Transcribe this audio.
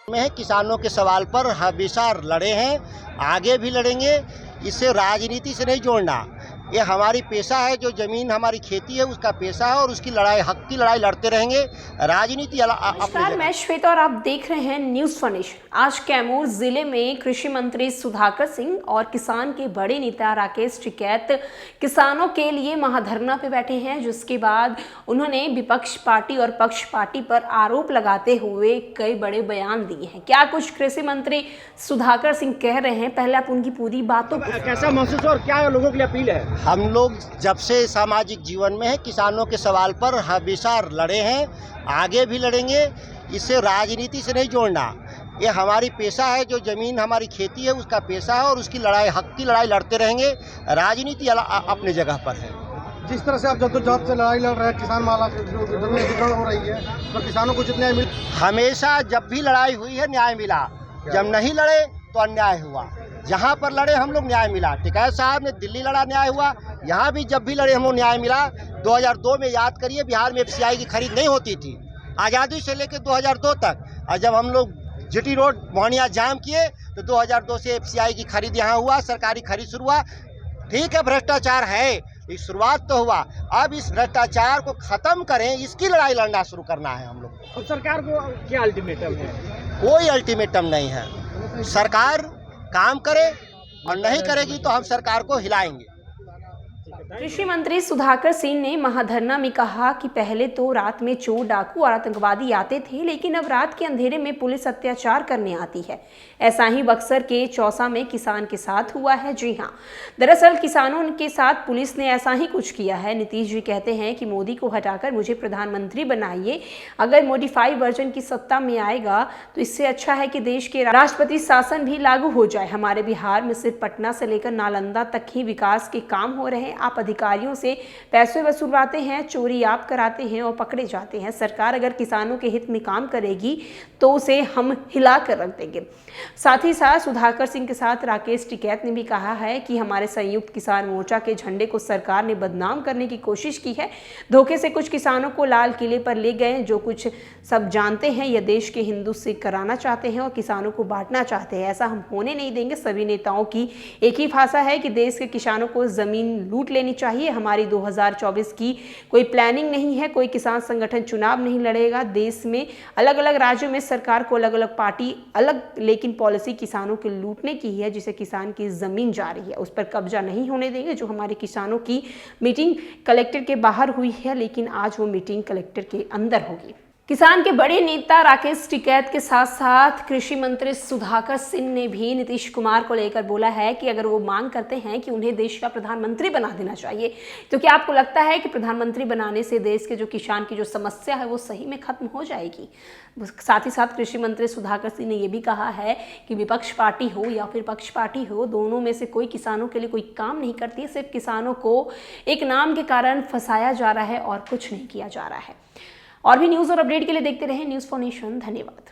में है किसानों के सवाल पर हमेशा लड़े हैं, आगे भी लड़ेंगे। इसे राजनीति से नहीं जोड़ना, ये हमारी पेशा है। जो जमीन हमारी खेती है उसका पेशा है और उसकी लड़ाई, हक की लड़ाई लड़ते रहेंगे। राजनीति नमस्कार, मैं श्वेता और आप देख रहे हैं न्यूज फनिश। आज कैमूर जिले में कृषि मंत्री सुधाकर सिंह और किसान के बड़े नेता राकेश टिकैत किसानों के लिए महाधरना पे बैठे हैं, जिसके बाद उन्होंने विपक्ष पार्टी और पक्ष पार्टी पर आरोप लगाते हुए कई बड़े बयान दिए हैं। क्या कुछ कृषि मंत्री सुधाकर सिंह कह रहे हैं, पहले आप उनकी पूरी बातों को कैसा महसूस और क्या लोगों के लिए अपील है? हम लोग जब से सामाजिक जीवन में है किसानों के सवाल पर हमेशा लड़े हैं, आगे भी लड़ेंगे। इसे राजनीति से नहीं जोड़ना, ये हमारी पेशा है। जो जमीन हमारी खेती है उसका पेशा है और उसकी लड़ाई, हक की लड़ाई लड़ते रहेंगे। राजनीति अपने जगह पर है। जिस तरह से आप जद्दोजहद से लड़ाई लड़ रहे हैं, किसान माला से जो जमीन अधिग्रहण हो रही है, तो किसानों को जितना मिल, हमेशा जब भी लड़ाई हुई है न्याय मिला, जब नहीं लड़े तो अन्याय हुआ। जहाँ पर लड़े हम लोग न्याय मिला। टिकैत साहब ने दिल्ली लड़ा, न्याय हुआ। यहाँ भी जब भी लड़े हम लोग न्याय मिला। 2002 में याद करिए, बिहार में FCI की खरीद नहीं होती थी, आज़ादी से लेकर 2002 तक। और जब हम लोग GT रोड मोहनिया जाम किए तो 2002 से FCI की खरीद यहाँ हुआ, सरकारी खरीद शुरू हुआ। ठीक है, भ्रष्टाचार है, इस शुरुआत तो हुआ। अब इस भ्रष्टाचार को खत्म करें, इसकी लड़ाई लड़ना शुरू करना है हम लोग। अब सरकार को क्या अल्टीमेटम है? कोई अल्टीमेटम नहीं है। सरकार काम करे और नहीं करेगी तो हम सरकार को हिलाएंगे। कृषि मंत्री सुधाकर सिंह ने महाधरना में कहा कि पहले तो रात में चोर, डाकू और आतंकवादी आते थे, लेकिन अब रात के अंधेरे में पुलिस अत्याचार करने आती है। ऐसा ही बक्सर के चौसा में किसान के साथ हुआ है। जी हाँ, दरअसल किसानों के साथ पुलिस ने ऐसा ही कुछ किया है। नीतीश जी कहते हैं कि मोदी को हटाकर मुझे प्रधानमंत्री बनाइए, अगर मॉडिफाई वर्जन की सत्ता में आएगा तो इससे अच्छा है कि देश के राष्ट्रपति शासन भी लागू हो जाए। हमारे बिहार में सिर्फ पटना से लेकर नालंदा तक ही विकास के काम हो रहे हैं। आप अधिकारियों से पैसे वसूलवाते हैं, चोरी आप कराते हैं और पकड़े जाते हैं। सरकार अगर किसानों के हित में काम करेगी तो उसे हम हिला कर रख देंगे। साथ ही साथ सुधाकर सिंह के साथ राकेश टिकैत ने भी कहा है कि हमारे संयुक्त किसान मोर्चा के झंडे को सरकार ने बदनाम करने की कोशिश की है। धोखे से कुछ किसानों को लाल किले पर ले गए। जो कुछ सब जानते हैं, यह देश के हिंदू से कराना चाहते हैं और किसानों को बांटना चाहते हैं। ऐसा हम होने नहीं देंगे। सभी नेताओं की एक ही भाषा है कि देश के किसानों को जमीन लूट लेनी चाहिए। हमारी 2024 की कोई प्लानिंग नहीं है, कोई किसान संगठन चुनाव नहीं लड़ेगा। देश में अलग अलग राज्यों में सरकार को अलग अलग पार्टी अलग, लेकिन पॉलिसी किसानों के लूटने की है, जिसे किसान की जमीन जा रही है उस पर कब्जा नहीं होने देंगे। जो हमारे किसानों की मीटिंग कलेक्टर के बाहर हुई है, लेकिन आज वो मीटिंग कलेक्टर के अंदर होगी। किसान के बड़े नेता राकेश टिकैत के साथ साथ कृषि मंत्री सुधाकर सिंह ने भी नीतीश कुमार को लेकर बोला है कि अगर वो मांग करते हैं कि उन्हें देश का प्रधानमंत्री बना देना चाहिए, तो क्या आपको लगता है कि प्रधानमंत्री बनाने से देश के जो किसान की जो समस्या है वो सही में खत्म हो जाएगी? साथ ही साथ कृषि मंत्री सुधाकर सिंह ने यह भी कहा है कि विपक्ष पार्टी हो या फिर पक्ष पार्टी हो, दोनों में से कोई किसानों के लिए कोई काम नहीं करती है। सिर्फ किसानों को एक नाम के कारण फंसाया जा रहा है और कुछ नहीं किया जा रहा है। और भी न्यूज़ और अपडेट के लिए देखते रहें न्यूज़ फॉर नेशन। धन्यवाद।